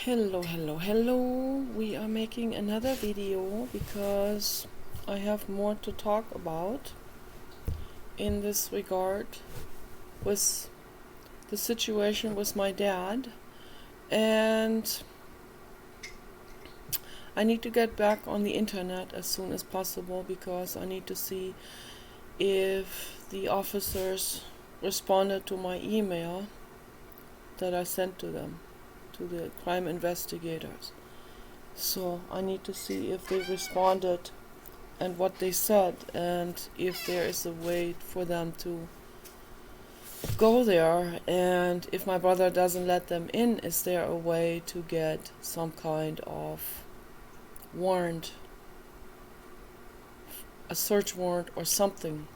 Hello. We are making another video because I have more to talk about in this regard with the situation with my dad, and I need to get back on the internet as soon as possible because I need to see if the officers responded to my email that I sent to them, to the crime investigators. So I need to see if they responded and what they said, and if there is a way for them to go there, and if my brother doesn't let them in, is there a way to get some kind of warrant, a search warrant or something.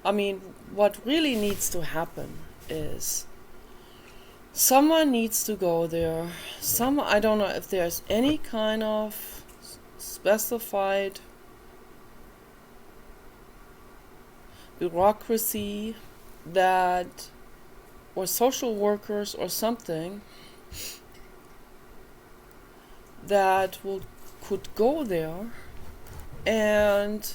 I mean, what really needs to happen is someone needs to go there. I don't know if there's any kind of specified bureaucracy that, or social workers or something that could go there, and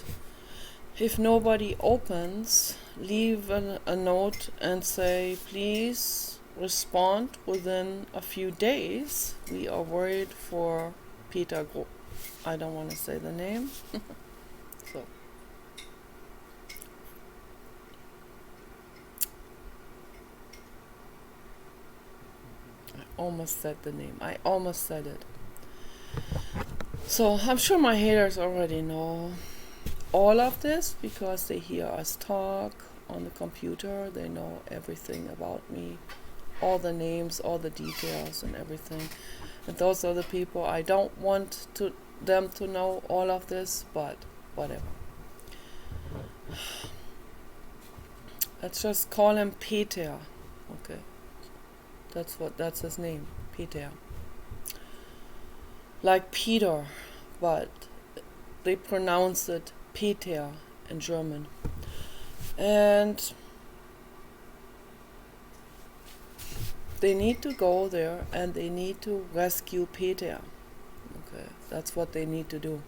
if nobody opens, leave a note and say, please respond within a few days. We are worried for Peter I don't want to say the name. So I almost said the name. I almost said it. So I'm sure my haters already know all of this because they hear us talk on the computer. They know everything about me, all the names, all the details and everything. And those are the people I don't want them to know all of this, but whatever. Let's just call him Peter. Okay. That's his name, Peter. Like Peter, but they pronounce it Peter in German. And they need to go there and they need to rescue Peter. Okay, that's what they need to do.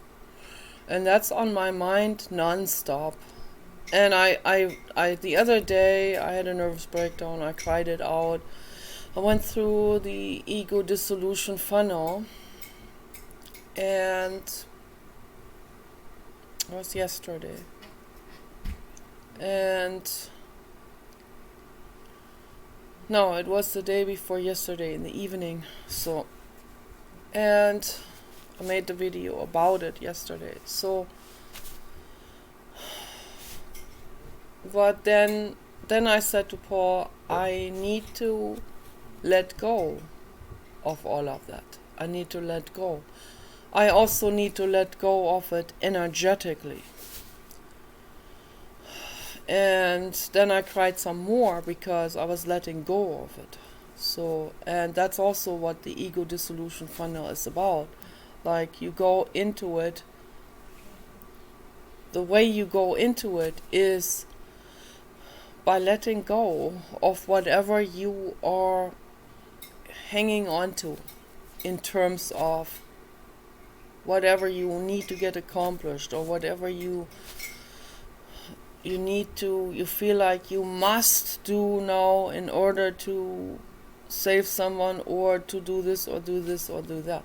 And that's on my mind non-stop. And I the other day I had a nervous breakdown. I cried it out. I went through the ego dissolution funnel, and it was yesterday. And no, it was the day before yesterday in the evening. So, and I made the video about it yesterday. So, but then I said to Paul, I need to let go of all of that. I need to let go. I also need to let go of it energetically. And then I cried some more because I was letting go of it. So, and that's also what the ego dissolution funnel is about. Like, you go into it, the way you go into it is by letting go of whatever you are hanging on to in terms of whatever you need to get accomplished, or whatever you feel like you must do now in order to save someone, or to do this or do this or do that.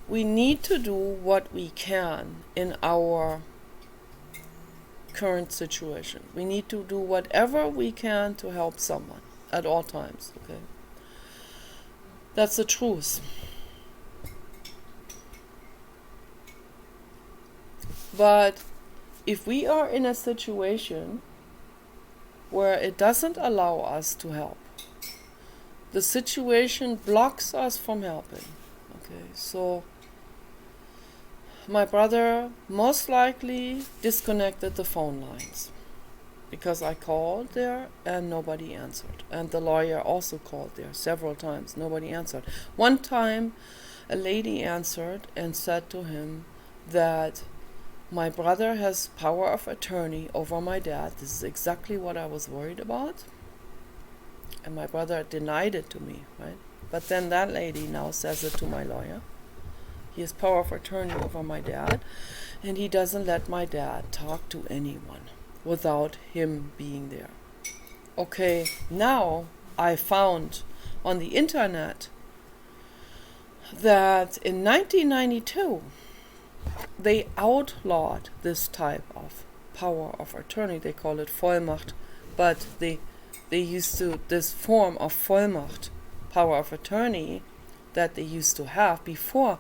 We need to do what we can in our current situation. We need to do whatever we can to help someone at all times. Okay, that's the truth. But if we are in a situation where it doesn't allow us to help, the situation blocks us from helping. Okay, so my brother most likely disconnected the phone lines because I called there and nobody answered. And the lawyer also called there several times. Nobody answered. One time a lady answered and said to him that my brother has power of attorney over my dad. This is exactly what I was worried about. And my brother denied it to me, right? But then that lady now says it to my lawyer. He has power of attorney over my dad, and he doesn't let my dad talk to anyone without him being there. Okay, now I found on the internet that in 1992 they outlawed this type of power of attorney. They call it Vollmacht, but they used to, this form of Vollmacht, power of attorney, that they used to have before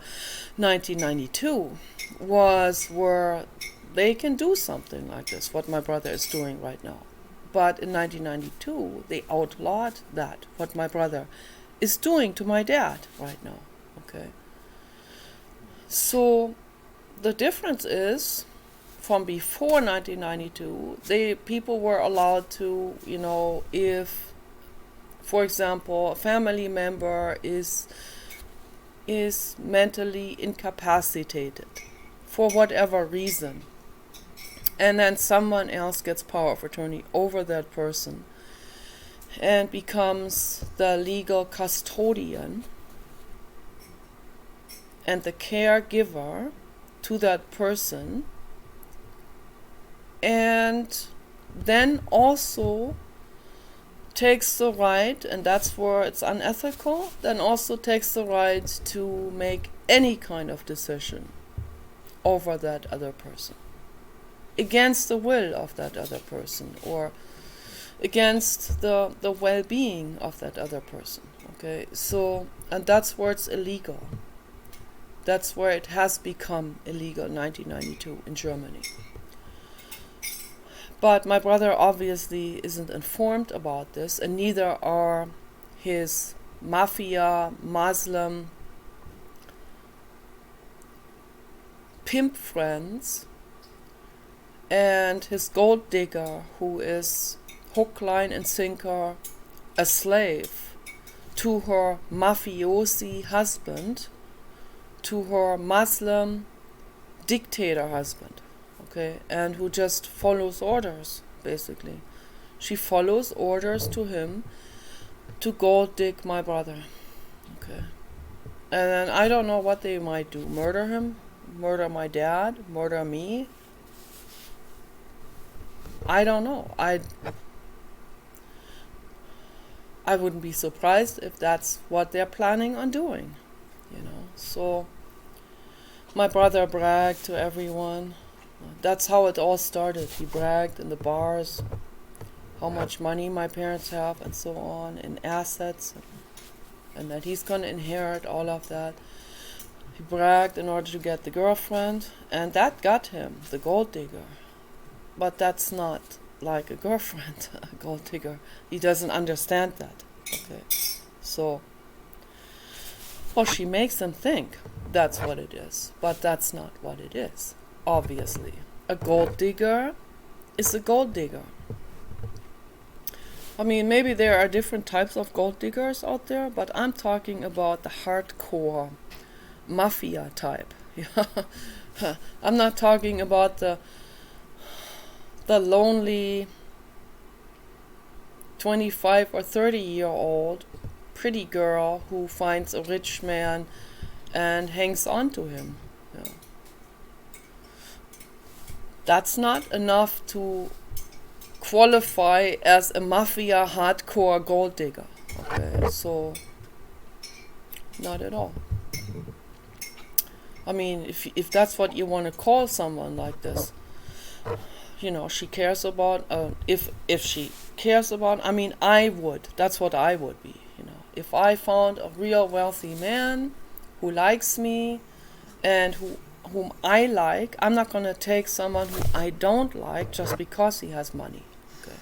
1992 was where they can do something like this, what my brother is doing right now. But in 1992, they outlawed that, what my brother is doing to my dad right now. Okay. So the difference is, from before 1992, people were allowed to, if, for example, a family member is mentally incapacitated for whatever reason, and then someone else gets power of attorney over that person and becomes the legal custodian and the caregiver to that person, and then also takes the right, and that's where it's unethical, then also takes the right to make any kind of decision over that other person, against the will of that other person, or against the well-being of that other person. Okay, so, and that's where it's illegal. That's where it has become illegal in 1992 in Germany. But my brother obviously isn't informed about this, and neither are his mafia, Muslim, pimp friends, and his gold digger, who is hook, line, and sinker, a slave to her mafiosi husband, to her Muslim dictator husband. Okay, and who just follows orders, basically. She follows orders to him to gold dig my brother. Okay. And then I don't know what they might do. Murder him? Murder my dad? Murder me? I don't know. I wouldn't be surprised if that's what they're planning on doing. So my brother bragged to everyone. That's how it all started. He bragged in the bars how much money my parents have and so on, in assets, and that he's going to inherit all of that. He bragged in order to get the girlfriend, and that got him, the gold digger. But that's not like a girlfriend, a gold digger. He doesn't understand that. Okay, so, well, she makes him think that's what it is, but that's not what it is. Obviously, a gold digger is a gold digger. I mean, maybe there are different types of gold diggers out there, but I'm talking about the hardcore mafia type. I'm not talking about the lonely 25 or 30-year-old pretty girl who finds a rich man and hangs on to him. That's not enough to qualify as a mafia hardcore gold digger. Okay, so not at all. I mean, if that's what you want to call someone like this, she cares about. If she cares about, I mean, I would. That's what I would be. If I found a real wealthy man who likes me and whom I like, I'm not going to take someone who I don't like just because he has money. Okay.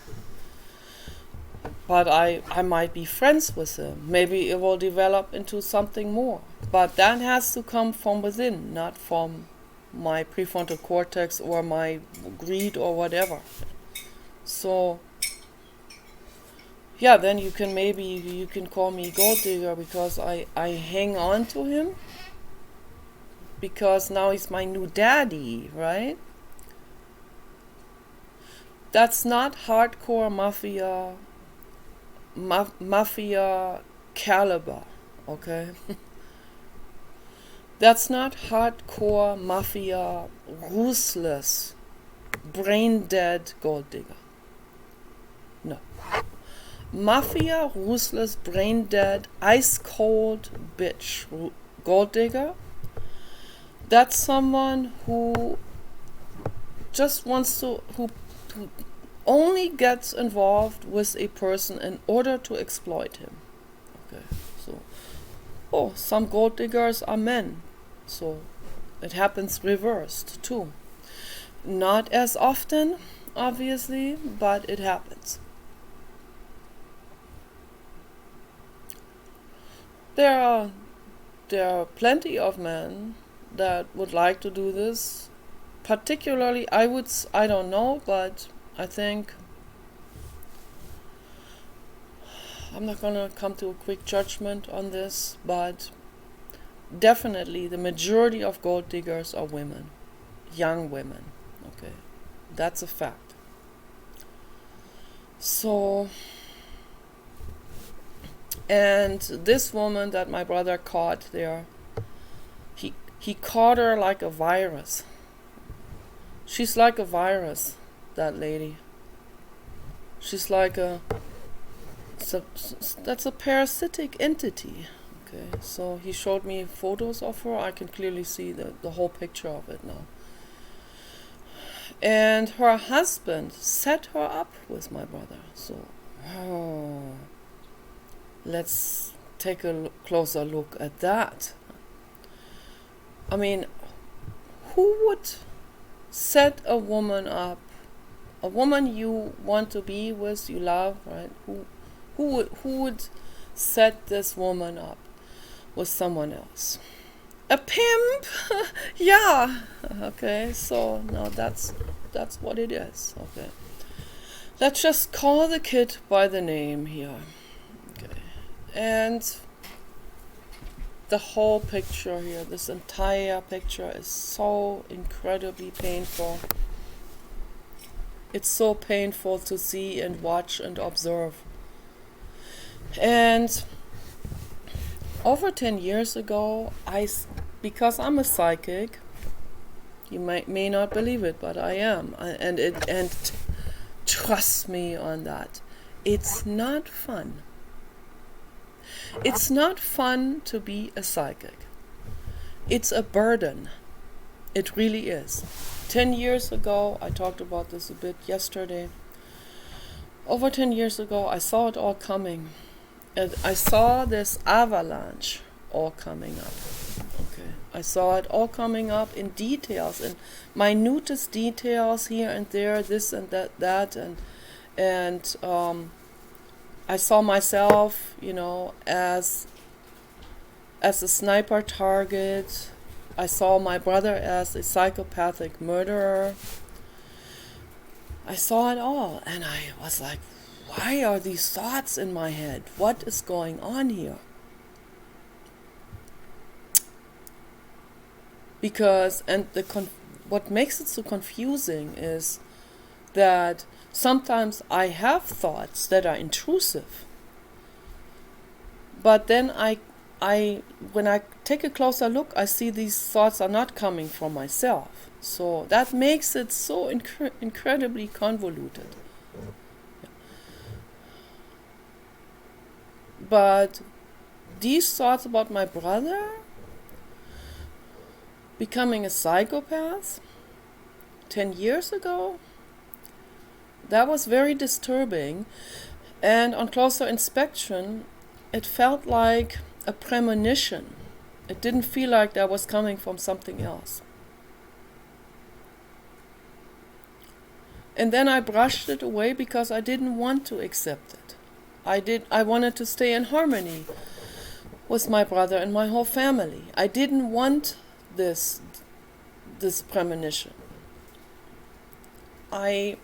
But I might be friends with him. Maybe it will develop into something more. But that has to come from within, not from my prefrontal cortex or my greed or whatever. So, yeah, then you can call me gold digger because I hang on to him. Because now he's my new daddy, right? That's not hardcore mafia caliber, okay? That's not hardcore mafia, ruthless, brain-dead gold digger. No. Mafia, ruthless, brain-dead, ice-cold bitch gold digger. That's someone who just wants to, who only gets involved with a person in order to exploit him. Okay, so, some gold diggers are men, so it happens reversed too. Not as often, obviously, but it happens. There are plenty of men that would like to do this. Particularly, I don't know, but I think I'm not gonna come to a quick judgment on this, but definitely the majority of gold diggers are women, young women. Okay, that's a fact. So, and this woman that my brother caught there, he caught her like a virus. She's like a virus, that lady. She's like that's a parasitic entity. Okay, so he showed me photos of her. I can clearly see the whole picture of it now. And her husband set her up with my brother. So, let's take a closer look at that. I mean, who would set a woman up, a woman you want to be with, you love, right? Who would set this woman up with someone else? A pimp? Yeah. Okay, so no, that's what it is. Okay, let's just call the kid by the name here. Okay, and the whole picture here, this entire picture is so incredibly painful. It's so painful to see and watch and observe. And over 10 years ago, because I'm a psychic, you may not believe it, but I am, and trust me on that. It's not fun. It's not fun to be a psychic. It's a burden. It really is. 10 years ago, I talked about this a bit yesterday. Over 10 years ago, I saw it all coming. And I saw this avalanche all coming up. Okay, I saw it all coming up in details, in minutest details here and there, this and that, and I saw myself, as a sniper target. I saw my brother as a psychopathic murderer. I saw it all, and I was like, why are these thoughts in my head? What is going on here? Because, what makes it so confusing is that sometimes I have thoughts that are intrusive, but then when I take a closer look, I see these thoughts are not coming from myself. So that makes it so incredibly convoluted. But these thoughts about my brother becoming a psychopath 10 years ago, that was very disturbing, and on closer inspection, it felt like a premonition. It didn't feel like that was coming from something else. And then I brushed it away because I didn't want to accept it. I wanted to stay in harmony with my brother and my whole family. I didn't want this premonition. I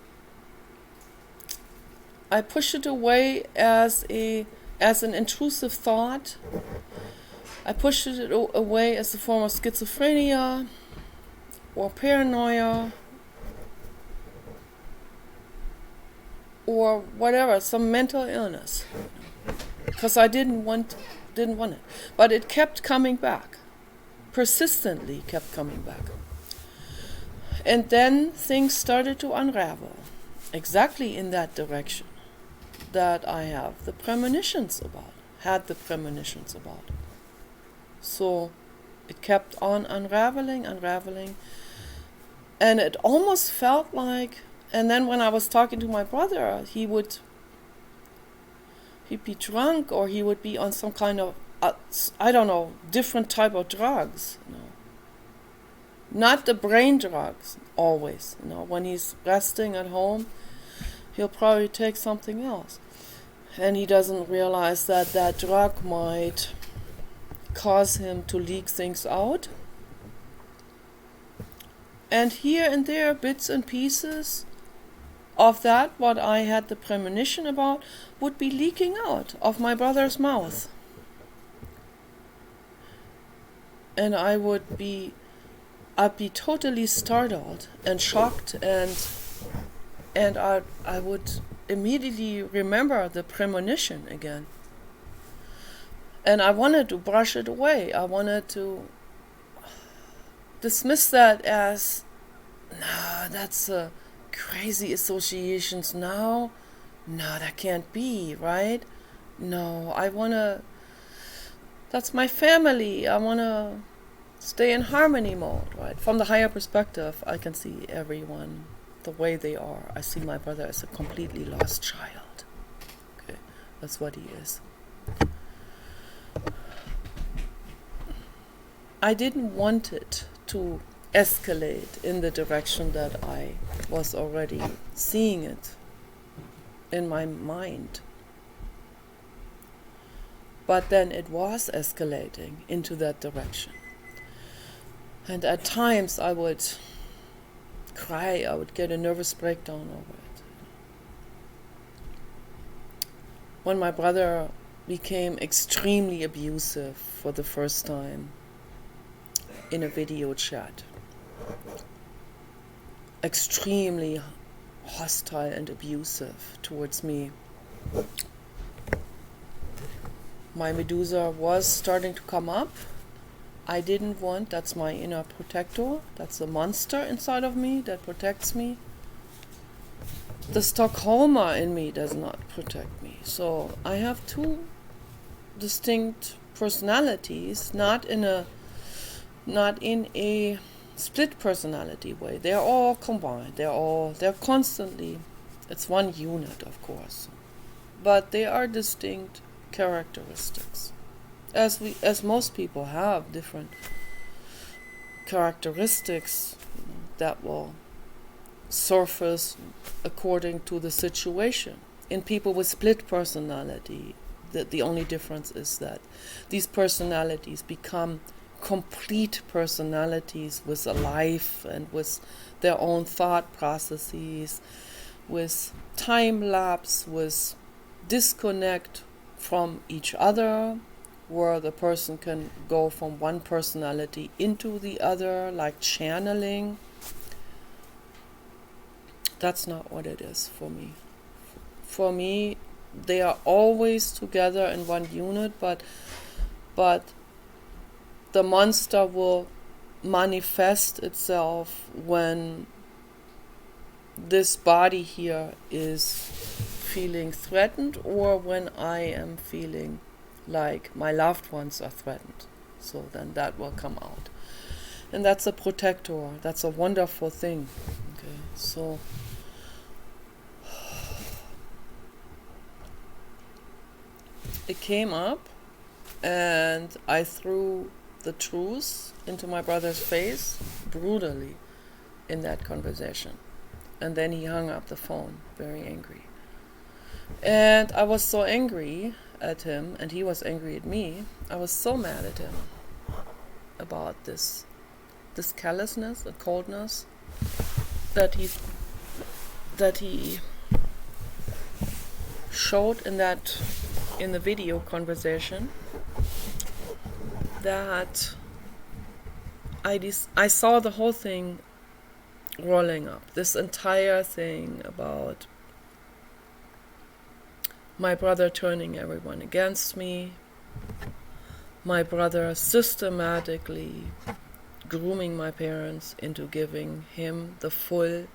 pushed it away as an intrusive thought. I pushed it away as a form of schizophrenia or paranoia or whatever, some mental illness. Because I didn't want didn't want it. But it kept coming back, persistently kept coming back. And then things started to unravel, exactly in that direction that I have the premonitions about, had the premonitions about. So it kept on unraveling, and it almost felt like, and then when I was talking to my brother, he'd be drunk, or he would be on some kind of, I don't know, different type of drugs, Not the brain drugs, always, when he's resting at home, he'll probably take something else. And he doesn't realize that that drug might cause him to leak things out. And here and there, bits and pieces of that, what I had the premonition about, would be leaking out of my brother's mouth. And I'd be totally startled and shocked, and I would immediately remember the premonition again. And I wanted to brush it away. I wanted to dismiss that as, no, that's a crazy associations now. No, that can't be, right? No, that's my family. I want to stay in harmony mode, right? From the higher perspective, I can see everyone the way they are. I see my brother as a completely lost child. Okay, that's what he is. I didn't want it to escalate in the direction that I was already seeing it in my mind. But then it was escalating into that direction. And at times I would cry, I would get a nervous breakdown over it. When my brother became extremely abusive for the first time in a video chat, extremely hostile and abusive towards me, my Medusa was starting to come up. I didn't want, that's my inner protector, that's the monster inside of me that protects me. The Stockholmer in me does not protect me. So I have two distinct personalities, not in a split personality way. They're all combined. They're constantly, it's one unit, of course. But they are distinct characteristics. As most people have different characteristics that will surface according to the situation. In people with split personality, the only difference is that these personalities become complete personalities with a life and with their own thought processes, with time lapse, with disconnect from each other, where the person can go from one personality into the other, like channeling. That's not what it is for me. For me, they are always together in one unit, but the monster will manifest itself when this body here is feeling threatened, or when I am feeling like my loved ones are threatened. So then that will come out. And that's a protector. That's a wonderful thing. Okay, so it came up, and I threw the truth into my brother's face brutally in that conversation. And then he hung up the phone, very angry. And I was so angry at him, and he was angry at me. I was so mad at him about this callousness and coldness that he showed in the video conversation, that I saw the whole thing rolling up. This entire thing about my brother turning everyone against me, my brother systematically grooming my parents into giving him the full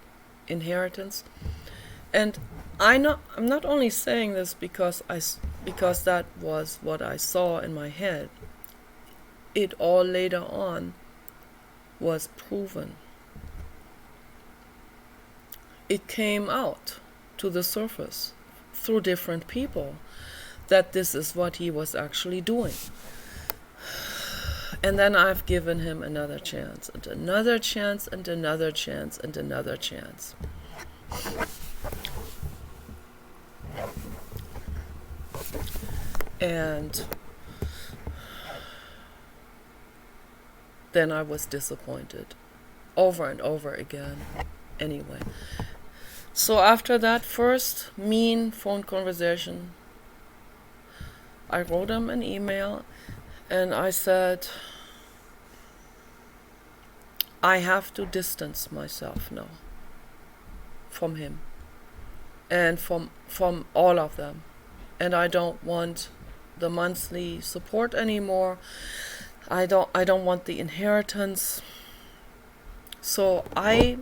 inheritance. And I'm not only saying this because that was what I saw in my head. It all later on was proven. It came out to the surface through different people that this is what he was actually doing. And then I've given him another chance, and another chance, and another chance, and another chance. And then I was disappointed over and over again. Anyway, so after that first mean phone conversation, I wrote him an email and I said, I have to distance myself now from him and from all of them. And I don't want the monthly support anymore. I don't want the inheritance. So I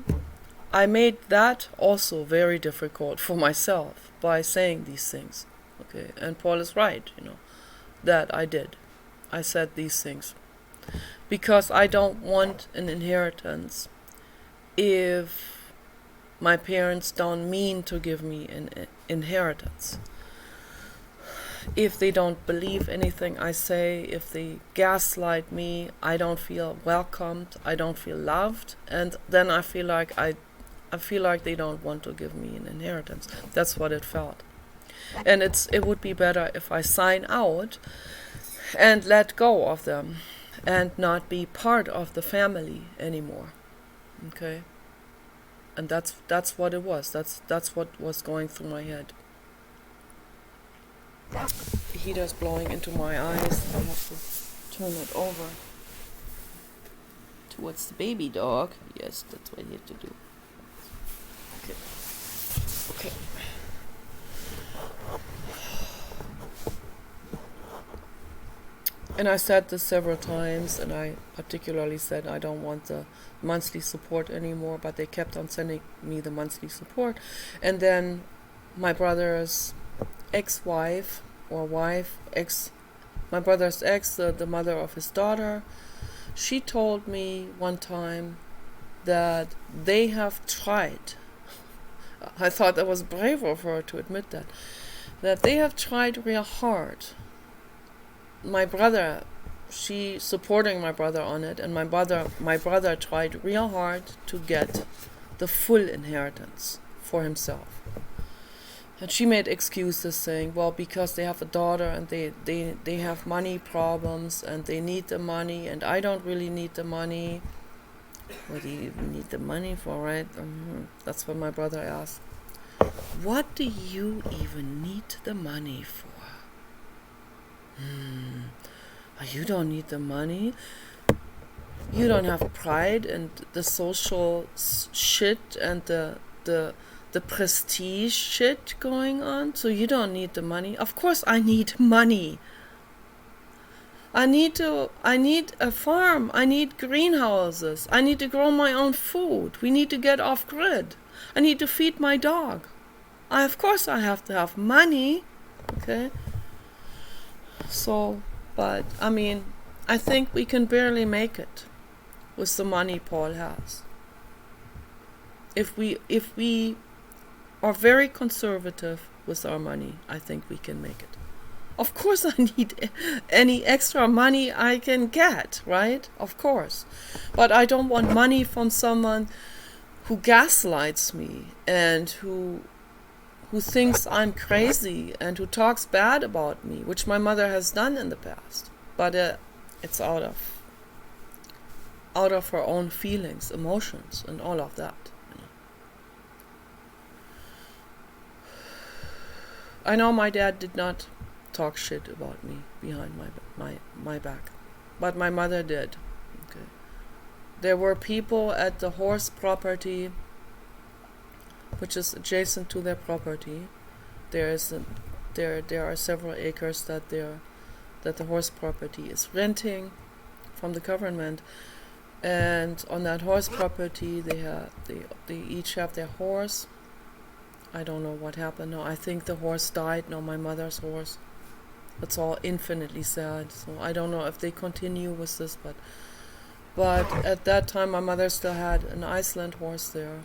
made that also very difficult for myself by saying these things. Okay, and Paul is right, that I did. I said these things because I don't want an inheritance if my parents don't mean to give me an inheritance. If they don't believe anything I say, if they gaslight me, I don't feel welcomed, I don't feel loved, and then I feel like they don't want to give me an inheritance. That's what it felt. And it would be better if I sign out and let go of them and not be part of the family anymore. Okay? And that's what it was. That's what was going through my head. The heater's blowing into my eyes. I have to turn it over towards the baby dog. Yes, that's what I need to do. Okay. And I said this several times, and I particularly said I don't want the monthly support anymore, but they kept on sending me the monthly support. And then my brother's ex-wife, or wife, my brother's ex, the mother of his daughter, she told me one time that they have tried, I thought that was brave of her to admit that they have tried real hard. My brother, she supporting my brother on it, and my brother tried real hard to get the full inheritance for himself. And she made excuses saying, well, because they have a daughter and they have money problems and they need the money, and I don't really need the money. What do you even need the money for, right? That's what my brother asked. What do you even need the money for? You don't need the money. You don't have pride and the social shit and the prestige shit going on, so you don't need the money. Of course I need money. I need a farm. I need greenhouses. I need to grow my own food. We need to get off grid. I need to feed my dog. Of course I have to have money. Okay? So, but I think we can barely make it with the money Paul has. If we are very conservative with our money, I think we can make it. Of course I need any extra money I can get, right? Of course. But I don't want money from someone who gaslights me and who thinks I'm crazy and who talks bad about me, which my mother has done in the past. But it's out of her own feelings, emotions, and all of that. I know my dad did not talk shit about me behind my back, but my mother did. Okay. There were people at the horse property, which is adjacent to their property. There are several acres that that the horse property is renting from the government, and on that horse property they each have their horse. I don't know what happened. No, I think the horse died. No, my mother's horse. It's all infinitely sad. So I don't know if they continue with this, but at that time my mother still had an Iceland horse there.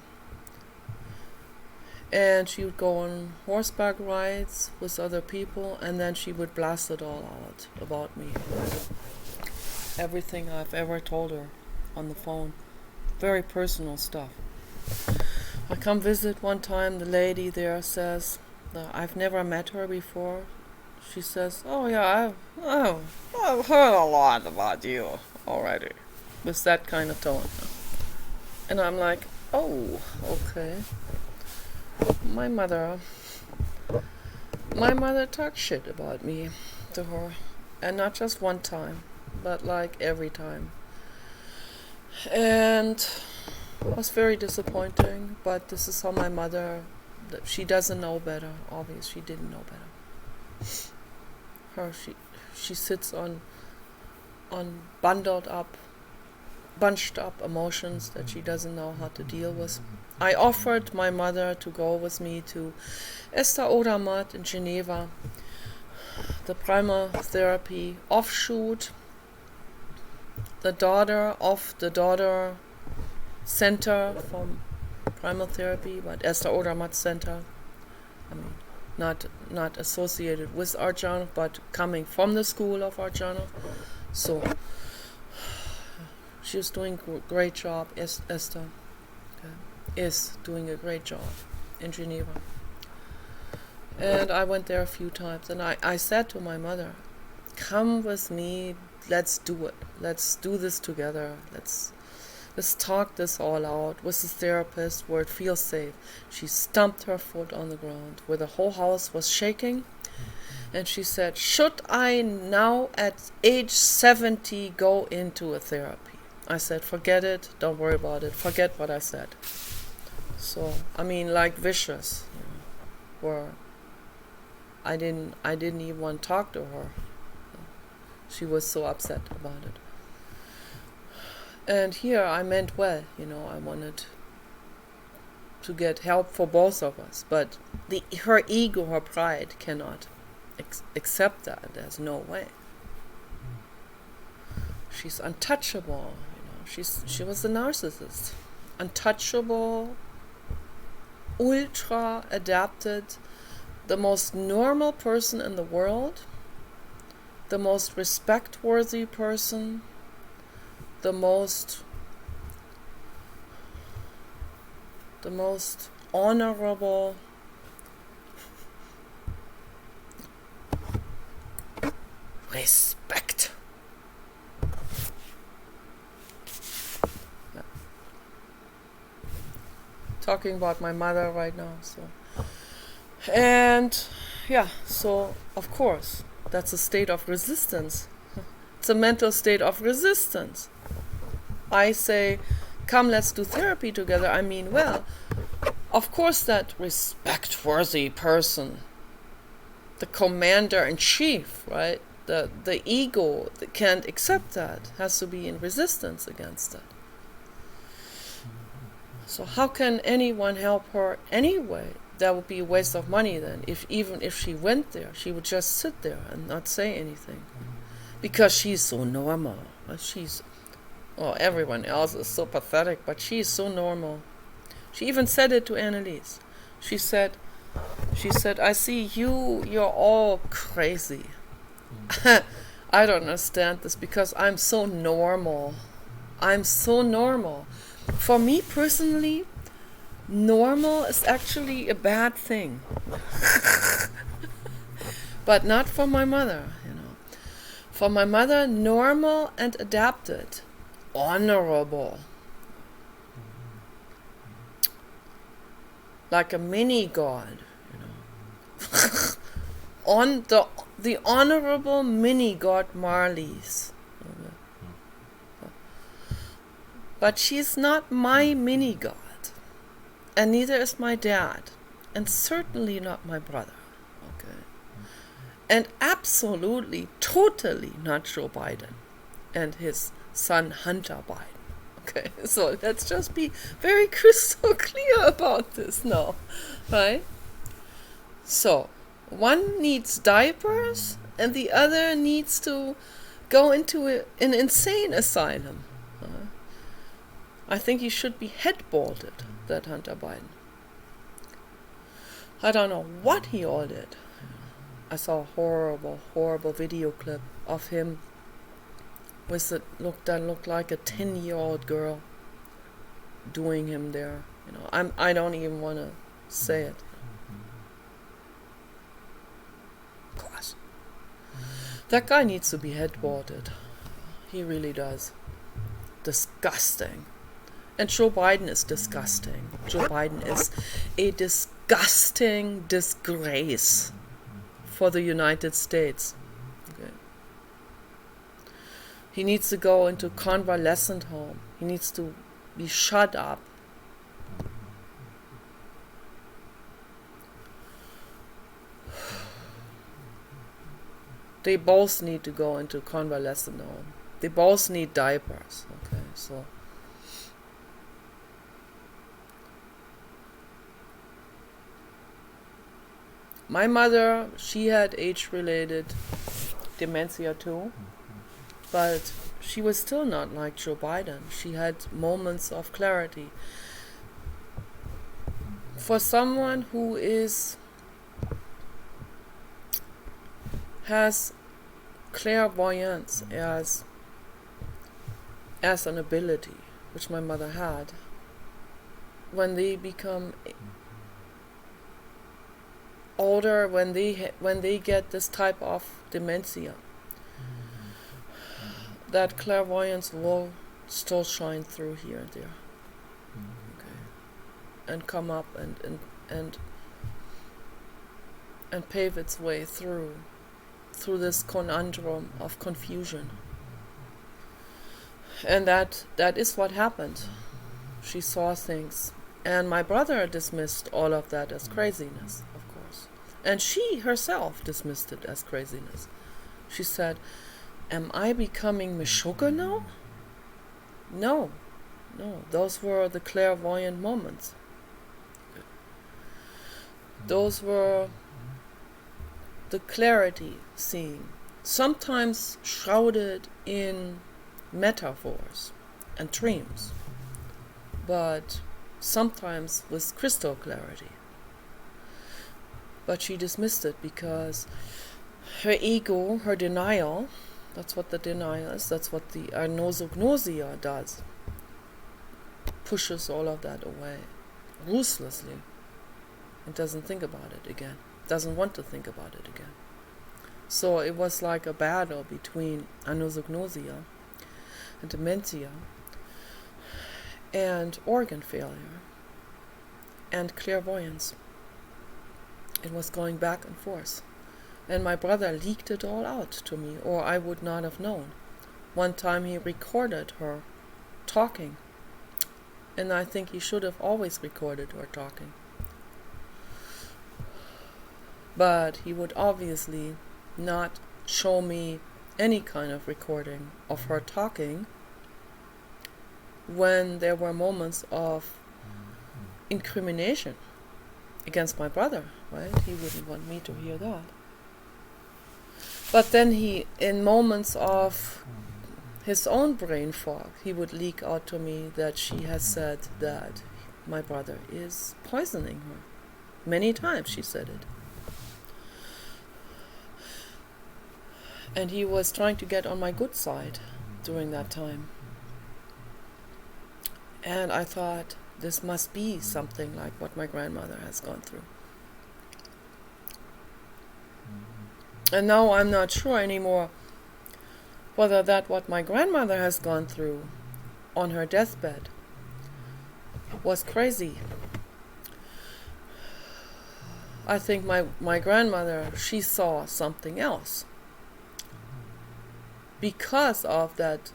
And she would go on horseback rides with other people, and then she would blast it all out about me. Everything I've ever told her on the phone. Very personal stuff. I come visit one time, the lady there says, I've never met her before. She says, oh yeah, I've heard a lot about you already. With that kind of tone. And I'm like, oh, okay. My mother talked shit about me to her. And not just one time, but like every time. And it was very disappointing, but this is how my mother, she doesn't know better, obviously she didn't know better. She sits on bunched up emotions that she doesn't know how to deal with. I offered my mother to go with me to Esther Odermatt in Geneva, the primal therapy offshoot, the daughter of the daughter center from primal therapy, but Esther Odermatt Center. I mean, not associated with Arjanov, but coming from the school of Arjanov. So she was doing a great job. Esther is doing a great job in Geneva. And I went there a few times, and I said to my mother, come with me, let's do it. Let's do this together. Let's talk this all out with the therapist where it feels safe. She stumped her foot on the ground where the whole house was shaking, and she said, should I now at age 70 go into a therapy? I said, forget it, don't worry about it, forget what I said. So, I mean, like vicious, where I didn't even want to talk to her. She was so upset about it. And here I meant well, I wanted to get help for both of us, but her ego, her pride cannot accept that. There's no way. She's untouchable, she was a narcissist. Untouchable, ultra adapted, the most normal person in the world, the most respect-worthy person, the most honorable, respect. Yeah. Talking about my mother right now, so of course that's a state of resistance. It's a mental state of resistance. I say, come, let's do therapy together. I mean, well, of course that respect-worthy person, the commander-in-chief, right? The ego that can't accept that, has to be in resistance against that. So how can anyone help her anyway? That would be a waste of money then. Even if she went there, she would just sit there and not say anything. Because she's so normal. Everyone else is so pathetic, but she's so normal. She even said it to Anneliese. She said, I see you're all crazy. I don't understand this because I'm so normal. I'm so normal. For me personally, normal is actually a bad thing. But not for my mother, For my mother, normal and adapted. Honorable. Like a mini god, On the honorable mini god Marlies. But she's not my mini god. And neither is my dad. And certainly not my brother. Okay. And absolutely, totally not Joe Biden and his son Hunter Biden. Okay, so let's just be very crystal clear about this now, right? So, one needs diapers and the other needs to go into an insane asylum. I think he should be headbolted, that Hunter Biden. I don't know what he all did. I saw a horrible, horrible video clip of him with that looked like a 10-year-old girl doing him there. I don't even want to say it. Of course. That guy needs to be headboarded. He really does. Disgusting. And Joe Biden is disgusting. Joe Biden is a disgusting disgrace for the United States. Okay. He needs to go into convalescent home. He needs to be shut up. They both need to go into convalescent home. They both need diapers. Okay, so my mother, she had age-related dementia too, but she was still not like Joe Biden. She had moments of clarity. For someone who has clairvoyance as an ability, which my mother had, when they become older, when they get this type of dementia, that clairvoyance will still shine through here and there, okay, and come up and pave its way through this conundrum of confusion. And that is what happened. She saw things, and my brother dismissed all of that as craziness, of course. And she herself dismissed it as craziness. She said, "Am I becoming Meshuggah now?" No, those were the clairvoyant moments. Those were the clarity seeing, sometimes shrouded in metaphors and dreams, but sometimes with crystal clarity. But she dismissed it because her ego, her denial, that's what the denial is, that's what the anosognosia does, pushes all of that away ruthlessly and doesn't think about it again, doesn't want to think about it again. So it was like a battle between anosognosia and dementia and organ failure and clairvoyance. It was going back and forth. And my brother leaked it all out to me, or I would not have known. One time he recorded her talking, and I think he should have always recorded her talking. But he would obviously not show me any kind of recording of her talking when there were moments of incrimination against my brother, right? He wouldn't want me to hear that. But then he, in moments of his own brain fog, he would leak out to me that she has said that my brother is poisoning her. Many times she said it. And he was trying to get on my good side during that time. And I thought, this must be something like what my grandmother has gone through. And now I'm not sure anymore whether that what my grandmother has gone through on her deathbed was crazy. I think my grandmother, she saw something else. Because of that,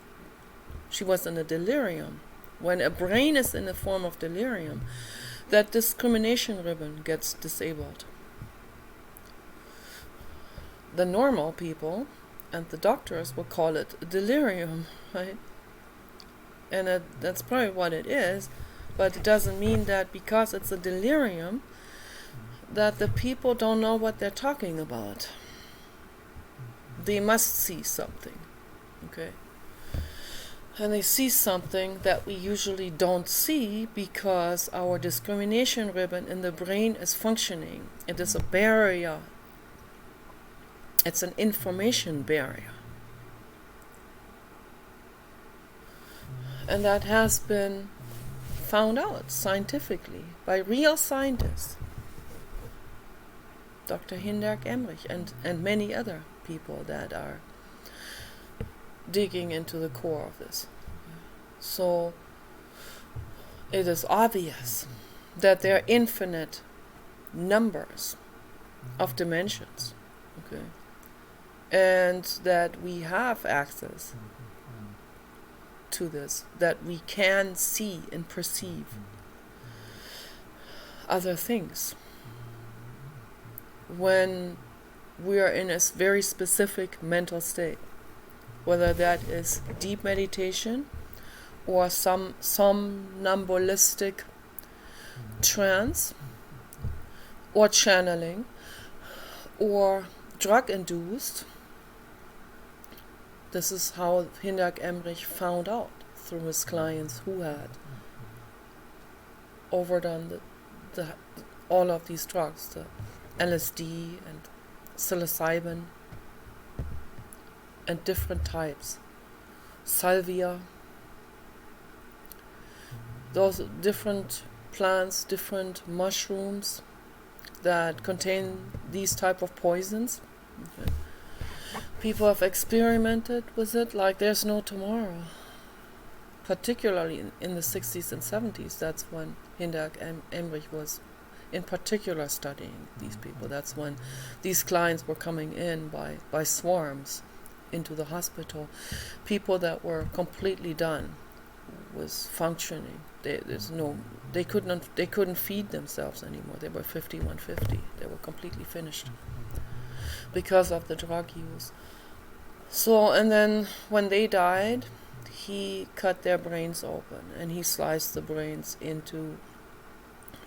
she was in a delirium. When a brain is in a form of delirium, that discrimination ribbon gets disabled. the normal people and the doctors will call it delirium, right? And that's probably what it is, but it doesn't mean that because it's a delirium that the people don't know what they're talking about. They must see something, okay? And they see something that we usually don't see because our discrimination ribbon in the brain is functioning. It is a barrier. It's an information barrier. And that has been found out scientifically by real scientists. Dr. Hinderk Emrich and many other people that are digging into the core of this. So it is obvious that there are infinite numbers of dimensions, okay, and that we have access to this, that we can see and perceive other things when we are in a very specific mental state, whether that is deep meditation or some somnambulistic trance or channeling or drug-induced. This is how Hinderk Emrich found out through his clients who had overdone all of these drugs, the LSD and psilocybin and different types, salvia, those different plants, different mushrooms that contain these type of poisons. Okay. People have experimented with it like there's no tomorrow. Particularly in the 60s and 70s, that's when Hinderk Emrich was in particular studying these people. That's when these clients were coming in by swarms into the hospital. People that were completely done with functioning. They couldn't feed themselves anymore. They were 5150. They were completely finished because of the drug use. So, and then when they died, he cut their brains open and he sliced the brains into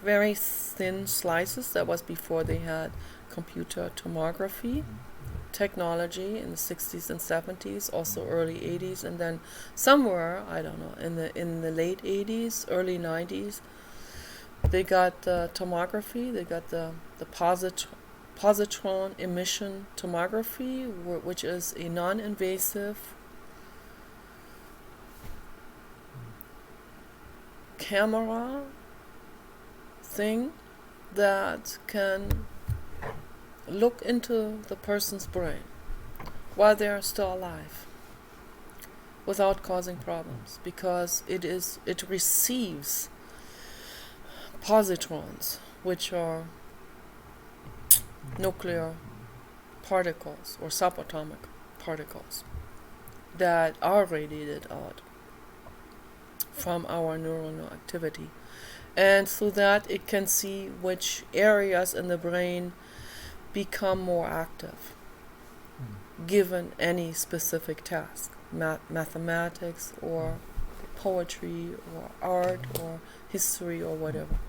very thin slices. That was before they had computer tomography technology in the 60s and 70s, also early 80s, and then somewhere, I don't know, in the late 80s, early 90s, they got the tomography. They got the positron emission tomography, which is a non-invasive camera thing that can look into the person's brain while they are still alive without causing problems, because it receives positrons, which are nuclear particles or subatomic particles that are radiated out from our neuronal activity. And through that it can see which areas in the brain become more active given any specific task, mathematics or poetry or art or history or whatever,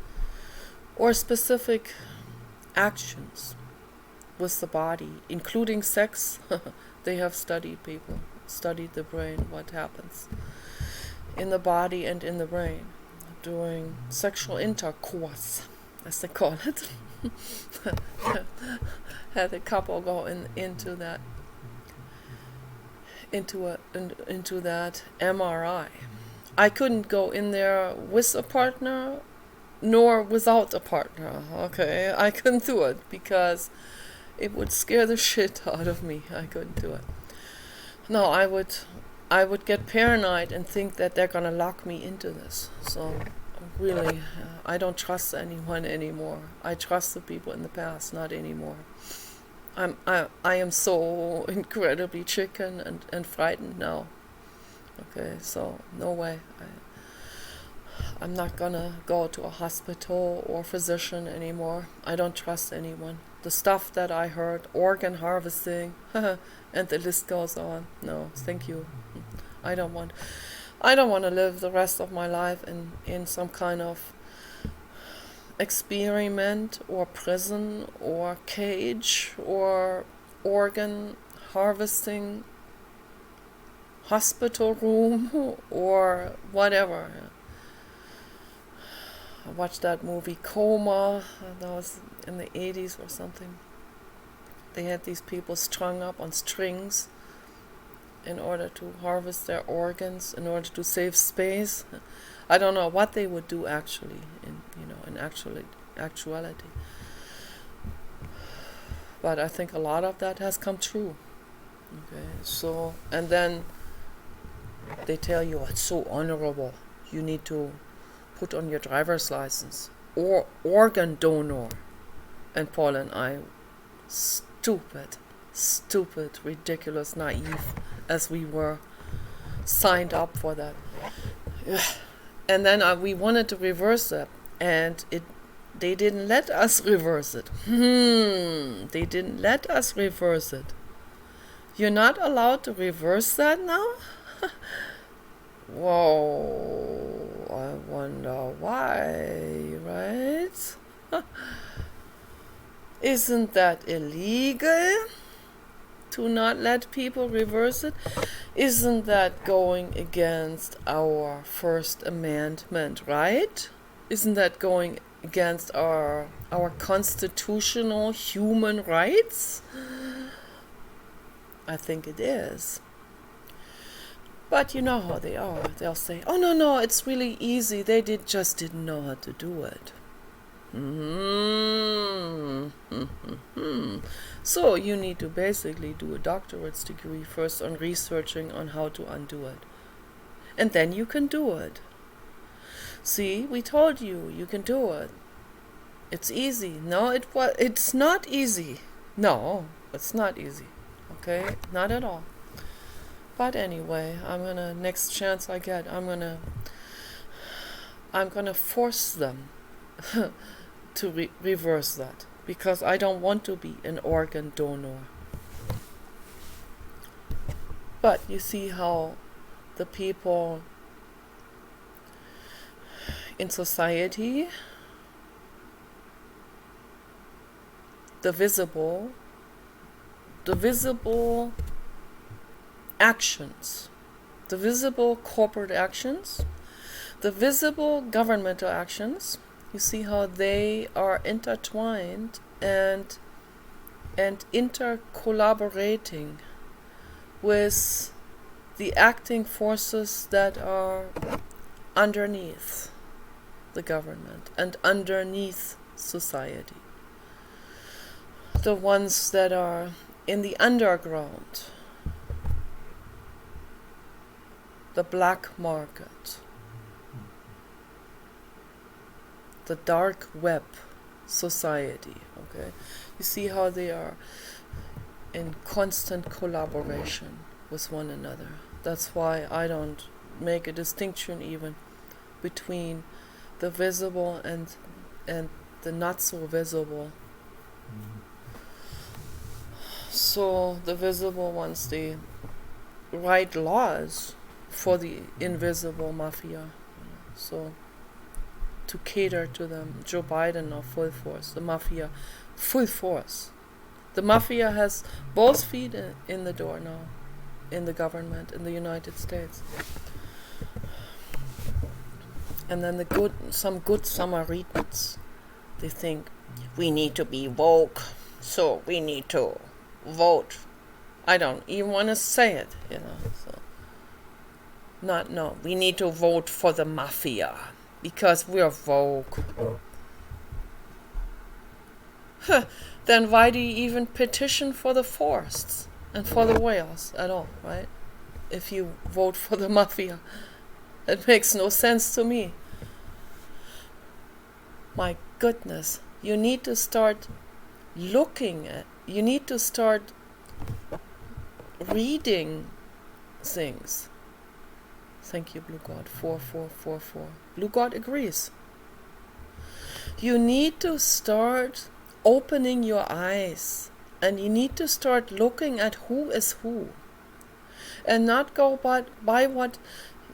or specific actions with the body, including sex. They have studied the brain, what happens in the body and in the brain during sexual intercourse, as they call it. Had a couple go into that MRI. I couldn't go in there with a partner nor without a partner. Okay, I couldn't do it because it would scare the shit out of me. I couldn't do it. No, I would get paranoid and think that they're gonna lock me into this. So really, I don't trust anyone anymore. I trust the people in the past, not anymore. I am so incredibly chicken and frightened now. Okay, so no way. I'm not gonna go to a hospital or physician anymore. I don't trust anyone. the stuff that I heard, organ harvesting, and the list goes on. No, thank you. I don't want to live the rest of my life in some kind of experiment or prison or cage or organ harvesting hospital room or whatever. I watched that movie Coma, that was in the 80s or something. They had these people strung up on strings in order to harvest their organs, in order to save space. I don't know what they would do actually, in actuality. But I think a lot of that has come true. Okay, so, and then they tell you it's so honorable. You need to put on your driver's license or organ donor. And Paul and I, stupid, ridiculous, naive as we were, signed up for that. And then we wanted to reverse that, and they didn't let us reverse it. They didn't let us reverse it. You're not allowed to reverse that now? Whoa, I wonder why, right? Isn't that illegal to not let people reverse it? Isn't that going against our First Amendment, right? Isn't that going against our constitutional human rights? I think it is. But you know how they are. They'll say, oh no, it's really easy. They just didn't know how to do it. So you need to basically do a doctorate's degree first on researching on how to undo it. And then you can do it. See, we told you, you can do it. It's easy. No, it's not easy. No, it's not easy. Okay? Not at all. But anyway, next chance I get, I'm gonna force them to reverse that, because I don't want to be an organ donor. But you see how the people in society, the visible actions, the visible corporate actions, the visible governmental actions, you see how they are intertwined and intercollaborating with the acting forces that are underneath the government and underneath society. The ones that are in the underground, the black market, the dark web society, okay? You see how they are in constant collaboration with one another. That's why I don't make a distinction even between the visible and the not so visible. So the visible ones, they write laws for the invisible mafia. So to cater to them, Joe Biden now full force, the mafia full force. The mafia has both feet in the door now, in the government in the United States. And then some good Samaritans, they think we need to be woke, so we need to vote. I don't even want to say it, So we need to vote for the mafia because we're woke. Then why do you even petition for the forests and for the whales at all, right? If you vote for the mafia, it makes no sense to me. My goodness, you need to start you need to start reading things. Thank you, Blue God. 4444. Blue God agrees. You need to start opening your eyes, and you need to start looking at who is who, and not go by what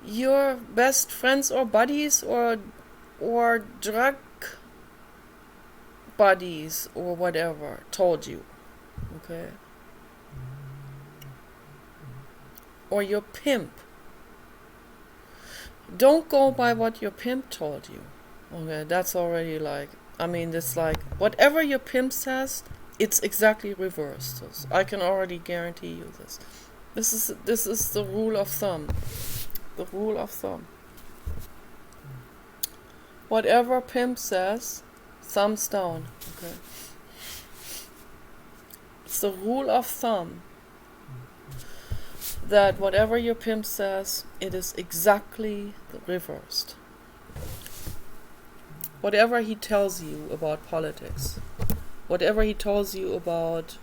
your best friends or buddies or drug buddies or whatever told you, okay? Or your pimp. Don't go by what your pimp told you. Okay, that's already it's like whatever your pimp says, it's exactly reversed. So I can already guarantee you this. This is the rule of thumb. The rule of thumb. Whatever pimp says, thumbs down. Okay. It's the rule of thumb that whatever your pimp says, it is exactly reversed. Whatever he tells you about politics, whatever he tells you about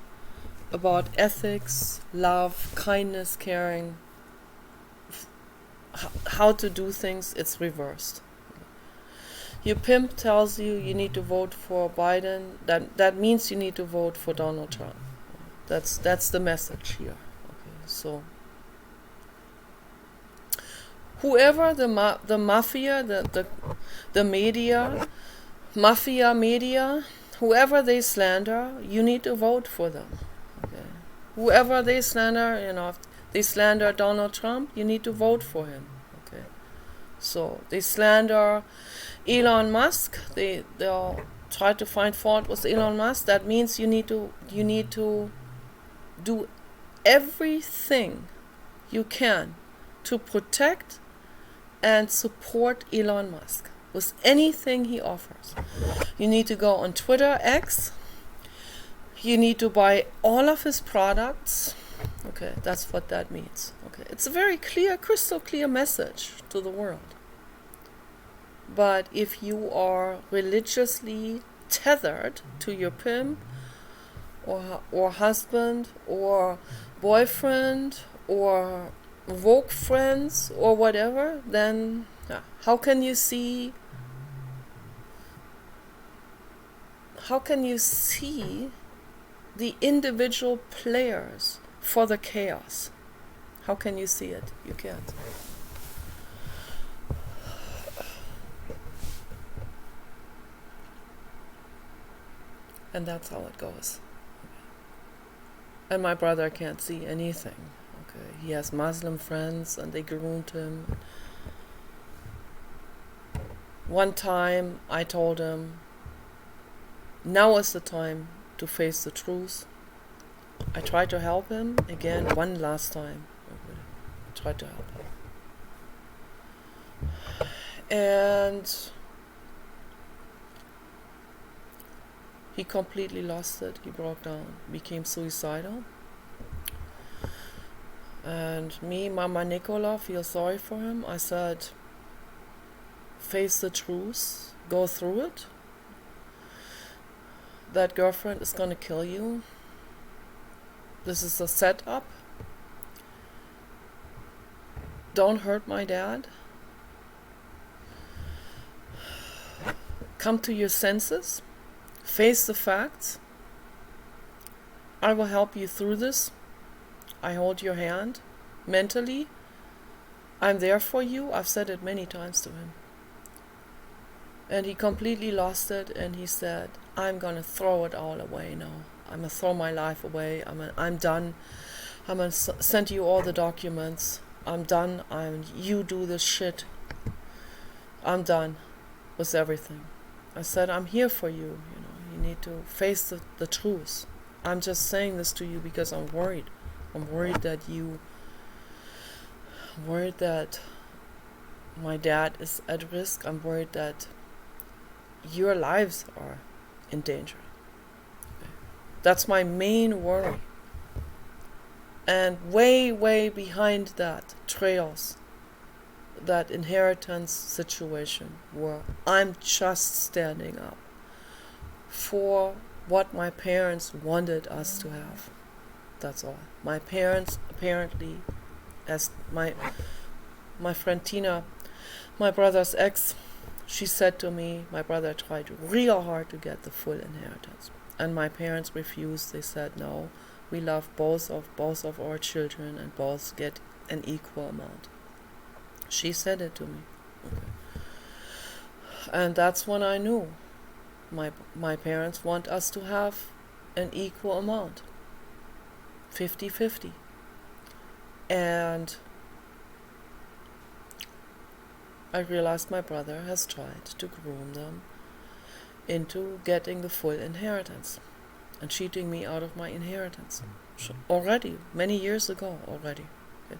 ethics, love, kindness, caring, how to do things, it's reversed. Your pimp tells you you need to vote for Biden, that means you need to vote for Donald Trump. That's the message here. Okay, so whoever the mafia, the media, whoever they slander, you need to vote for them. Okay. Whoever they slander, if they slander Donald Trump, you need to vote for him. Okay. So they slander Elon Musk, they'll try to find fault with Elon Musk. That means you need to do everything you can to protect and support Elon Musk with anything he offers. You need to go on Twitter, X. You need to buy all of his products. Okay, that's what that means. Okay, it's a very clear, crystal clear message to the world. But if you are religiously tethered to your pimp or husband or boyfriend or woke friends or whatever, then how can you see the individual players for the chaos? How can you see it? You can't. And that's how it goes. And my brother can't see anything. Okay, he has Muslim friends and they groomed him. One time I told him, now is the time to face the truth. I tried to help him again, one last time. I tried to help him. And he completely lost it. He broke down, became suicidal. And me, Mama Nicola, feel sorry for him. I said, face the truth, go through it. That girlfriend is going to kill you. This is a setup. Don't hurt my dad. Come to your senses. Face the facts. I will help you through this. I hold your hand mentally. I'm there for you. I've said it many times to him. And he completely lost it, and he said, I'm going to throw it all away now. I'm going to throw my life away. I'm done. I'm going to send you all the documents. I'm done. You do this shit. I'm done with everything. I said, I'm here for you. You need to face the truth. I'm just saying this to you because I'm worried. I'm worried that my dad is at risk. I'm worried that your lives are in danger. That's my main worry. And way, way behind that trails that inheritance situation where I'm just standing up for what my parents wanted us to have. That's all. My parents apparently, as my friend Tina, my brother's ex, she said to me, my brother tried real hard to get the full inheritance. And my parents refused. They said, no, we love both of our children and both get an equal amount. She said it to me. Okay. And that's when I knew my parents want us to have an equal amount, 50-50. And I realized my brother has tried to groom them into getting the full inheritance and cheating me out of my inheritance already, many years ago already. Okay.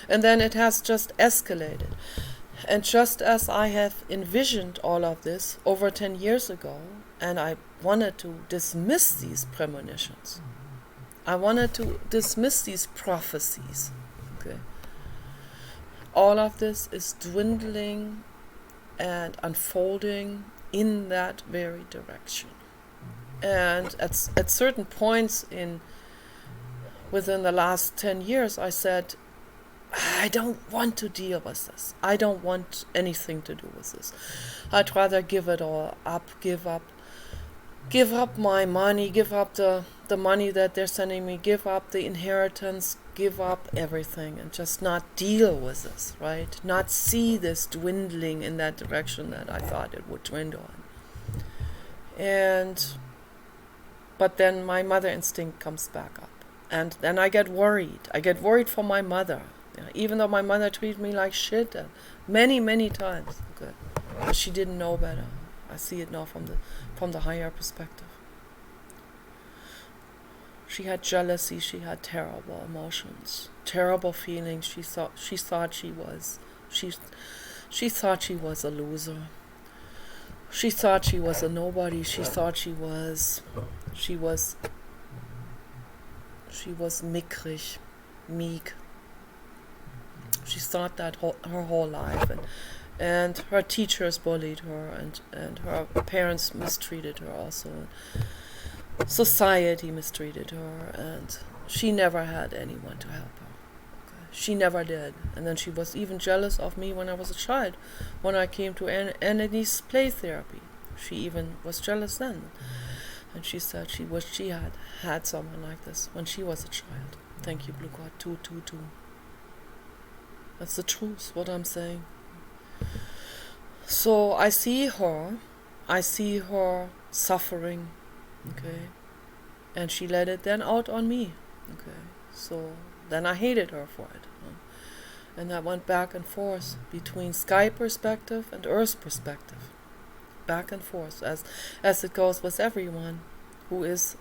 And then it has just escalated. And just as I have envisioned all of this over 10 years ago, and I wanted to dismiss these premonitions, I wanted to dismiss these prophecies, okay, all of this is dwindling and unfolding in that very direction. And at certain points within the last 10 years, I said, I don't want to deal with this. I don't want anything to do with this. I'd rather give it all up, give up my money, give up the money that they're sending me, give up the inheritance, give up everything, and just not deal with this, right? Not see this dwindling in that direction that I thought it would dwindle in. But then my mother instinct comes back up. And then I get worried. I get worried for my mother. Even though my mother treated me like shit many, many times. Okay. But she didn't know better. I see it now from the higher perspective. She had jealousy, she had terrible emotions, terrible feelings. She thought she was a loser. She thought she was a nobody. She thought she was mickrig, meek. She thought that her whole life, and her teachers bullied her, and her parents mistreated her also. Society mistreated her, and she never had anyone to help her. Okay. She never did. And then she was even jealous of me when I was a child, when I came to Annie's play therapy. She even was jealous then. And she said she wished she had someone like this when she was a child. Thank you, Blue God. 222. That's the truth, what I'm saying. So I see her suffering, okay, and she let it then out on me, okay. So then I hated her for it, and I went back and forth between sky perspective and earth perspective, back and forth, as it goes with everyone who is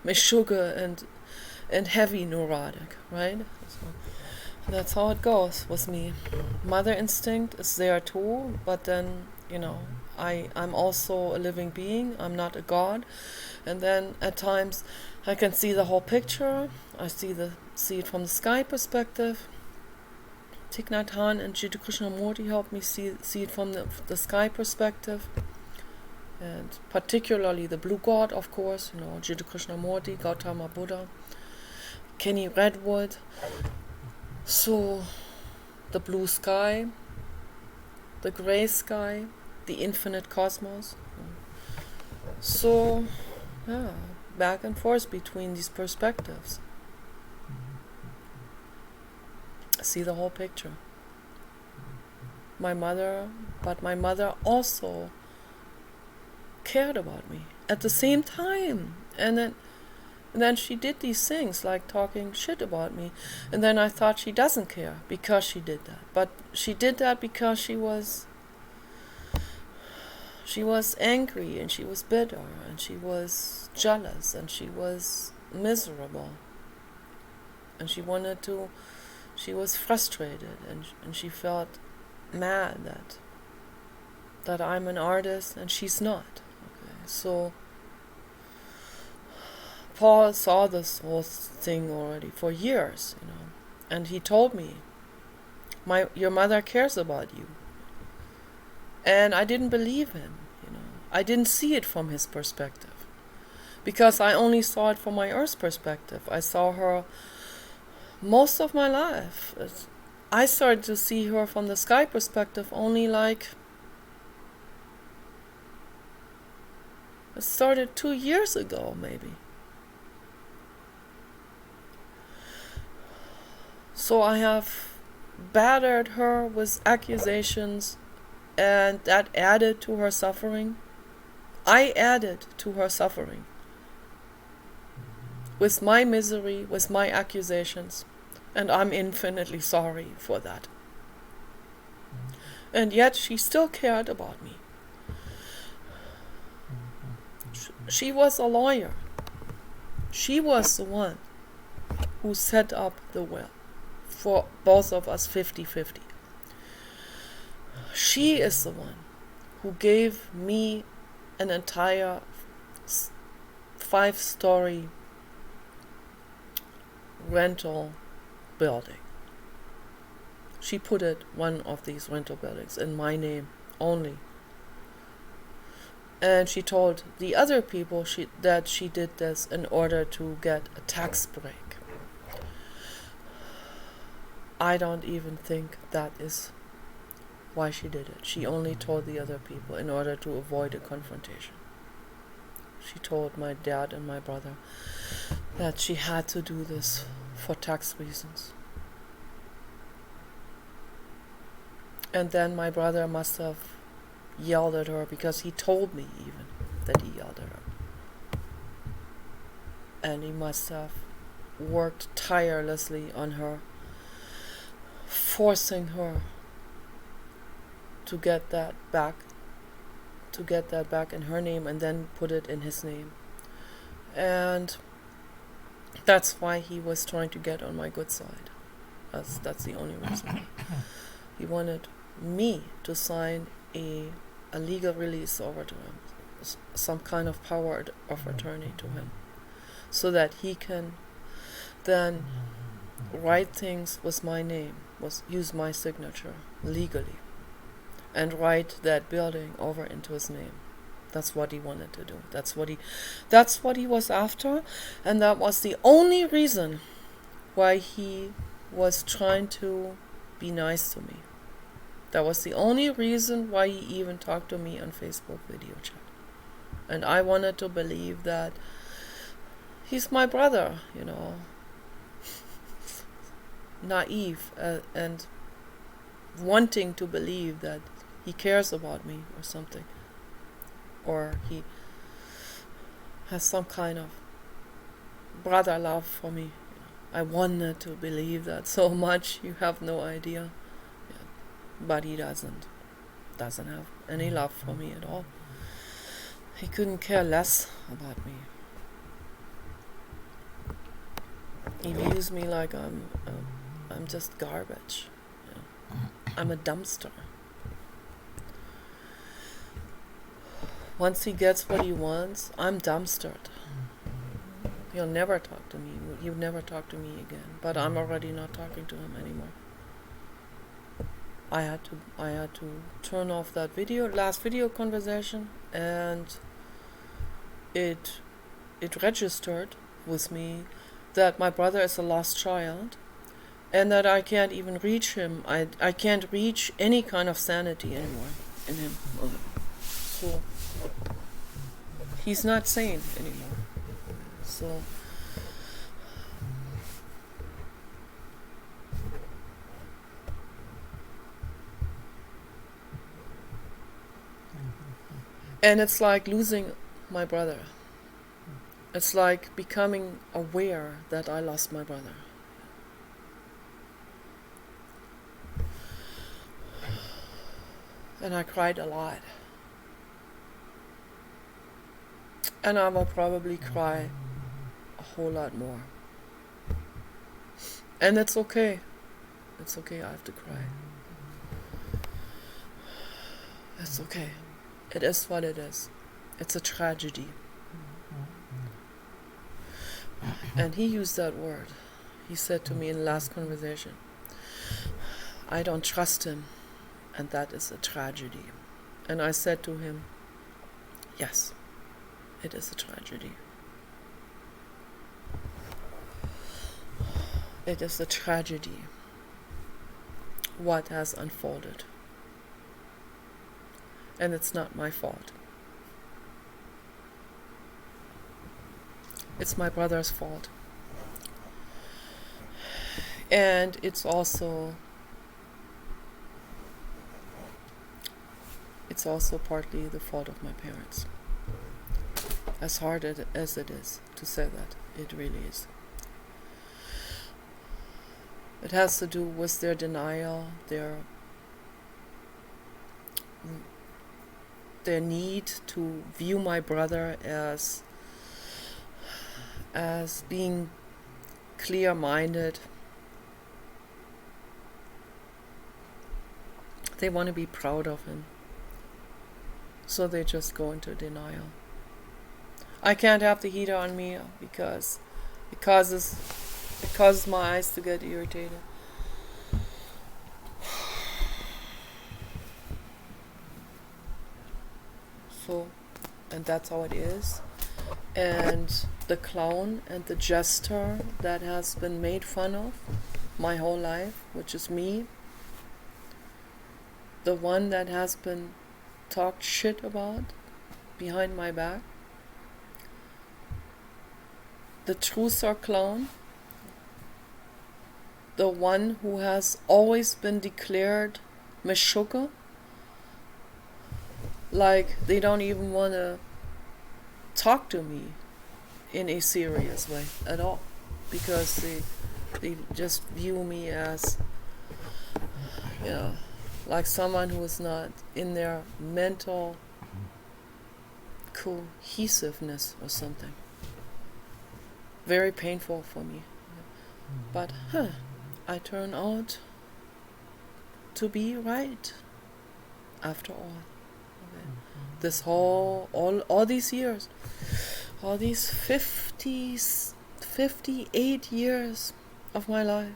meshuggah and heavy neurotic, right? So that's how it goes with me. Mother instinct is there too, but then, I'm also a living being. I'm not a god. And then at times I can see the whole picture. I see it from the sky perspective. Thich Nhat Hanh and Jiddu Krishnamurti helped me see it from the sky perspective. And particularly the blue god, of course, Jiddu Krishnamurti, Gautama Buddha, Kenny Redwood. So, the blue sky, the gray sky, the infinite cosmos. So, back and forth between these perspectives. See the whole picture. My mother also cared about me at the same time. And then she did these things like talking shit about me. And then I thought she doesn't care because she did that. But she did that because she was angry, and she was bitter, and she was jealous, and she was miserable. And she was frustrated, and she felt mad that I'm an artist and she's not. Okay, so Paul saw this whole thing already for years, and he told me, your mother cares about you. And I didn't believe him, I didn't see it from his perspective, because I only saw it from my earth perspective. I saw her most of my life. I started to see her from the sky perspective only like It started 2 years ago, maybe. So I have battered her with accusations, and that added to her suffering. I added to her suffering with my misery, with my accusations, and I'm infinitely sorry for that. And yet she still cared about me. She was a lawyer. She was the one who set up the will for both of us 50-50. She is the one who gave me an entire 5-story rental building. She put one of these rental buildings in my name only. And she told the other people that she did this in order to get a tax break. I don't even think that is why she did it. She only told the other people in order to avoid a confrontation. She told my dad and my brother that she had to do this for tax reasons. And then my brother must have yelled at her, because he told me even that he yelled at her. And he must have worked tirelessly on her, forcing her to get that back in her name and then put it in his name. And that's why he was trying to get on my good side. That's the only reason. He wanted me to sign a legal release over to him, some kind of power of attorney to him, so that he can then write things with my name, use my signature legally, and write that building over into his name. That's what he wanted to do. That's what he was after, and that was the only reason why he was trying to be nice to me. That was the only reason why he even talked to me on Facebook video chat. And I wanted to believe that he's my brother, naive and wanting to believe that he cares about me or something. Or he has some kind of brother love for me. I wanted to believe that so much, you have no idea. But he doesn't have any love for me at all. He couldn't care less about me. He views me like I'm just garbage. I'm a dumpster. Once he gets what he wants, I'm dumpstered. He'll never talk to me. He'll never talk to me again. But I'm already not talking to him anymore. I had to turn off that last video conversation, and it registered with me that my brother is a lost child, and that I can't even reach him. I can't reach any kind of sanity anymore in him. So he's not sane anymore. So and it's like losing my brother. It's like becoming aware that I lost my brother. And I cried a lot. And I will probably cry a whole lot more. And it's okay. It's okay, I have to cry. It's okay. It is what it is. It's a tragedy. And he used that word. He said to me in the last conversation, I don't trust him, and that is a tragedy. And I said to him, yes, it is a tragedy. It is a tragedy what has unfolded. And it's not my fault. It's my brother's fault. And it's also partly the fault of my parents. As hard as it is to say that, it really is. It has to do with their denial, their need to view my brother as being clear-minded. They want to be proud of him. So they just go into denial. I can't have the heater on me because it causes my eyes to get irritated. So, and that's how it is. And the clown and the jester that has been made fun of my whole life, which is me, the one that has been talked shit about behind my back, the truther clown, the one who has always been declared meshuggah, like they don't even want to talk to me in a serious way at all, because they just view me as, like someone who is not in their mental cohesiveness or something. Very painful for me. But I turn out to be right after all. Okay. This all these years, all these 58 years of my life,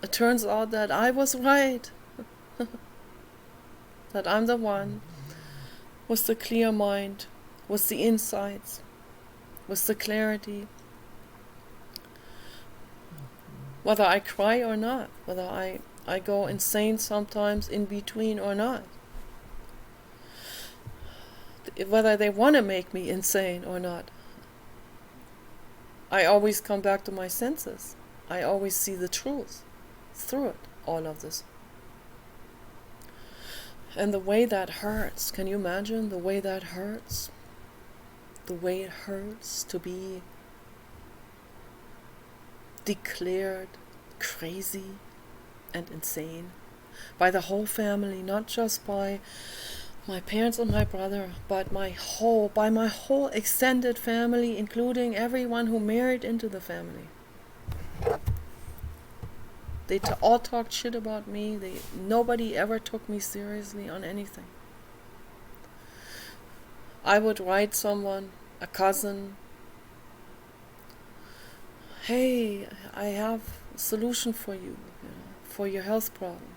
it turns out that I was right. That I'm the one with the clear mind, with the insights, with the clarity. Whether I cry or not, whether I go insane sometimes in between or not. Whether they want to make me insane or not. I always come back to my senses. I always see the truth through it, all of this. And the way that hurts, can you imagine the way that hurts? The way it hurts to be declared crazy and insane by the whole family, not just by my parents and my brother, but by my whole extended family, including everyone who married into the family. They all talked shit about me. Nobody ever took me seriously on anything. I would write someone, a cousin, hey, I have a solution for you, for your health problem.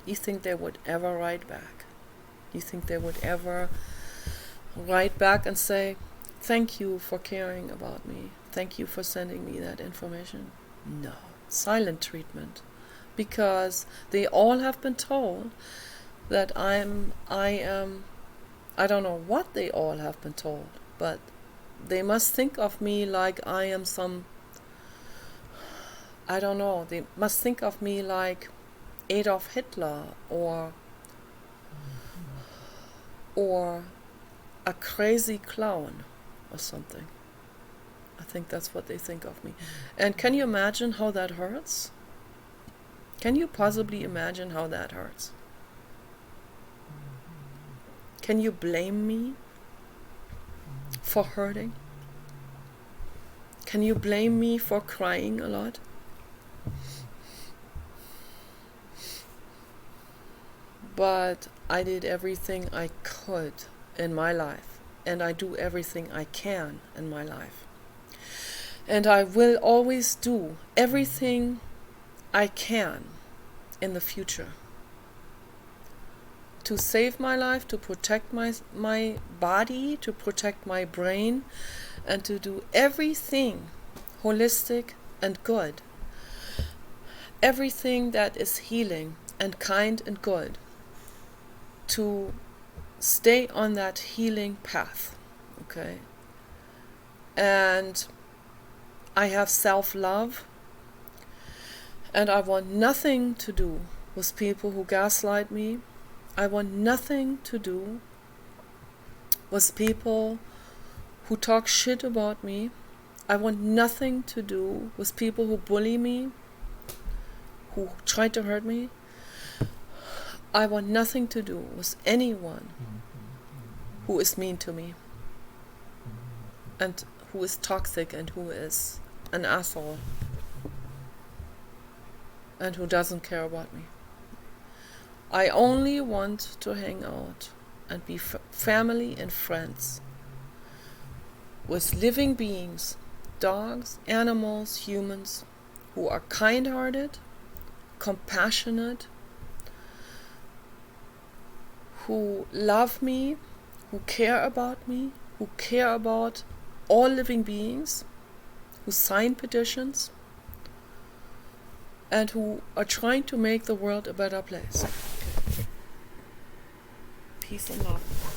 You think they would ever write back? You think they would ever write back and say, thank you for caring about me. Thank you for sending me that information? No. Silent treatment. Because they all have been told that I am, I don't know what they all have been told, but they must think of me like I am some, I don't know, they must think of me like Adolf Hitler or a crazy clown or something. I think that's what they think of me. And can you imagine how that hurts? Can you possibly imagine how that hurts? Can you blame me for hurting? Can you blame me for crying a lot? But I did everything I could in my life, and I do everything I can in my life. And I will always do everything I can in the future to save my life, to protect my body, to protect my brain, and to do everything holistic and good. Everything that is healing and kind and good, to stay on that healing path Okay? And I have self-love, and I want nothing to do with people who gaslight me. I want nothing to do with people who talk shit about me. I want nothing to do with people who bully me, who try to hurt me. I want nothing to do with anyone who is mean to me, and who is toxic, and who is an asshole, and who doesn't care about me. I only want to hang out and be family and friends with living beings, dogs, animals, humans, who are kind-hearted, compassionate, who love me, who care about me, who care about all living beings, who sign petitions, and who are trying to make the world a better place. Peace and love.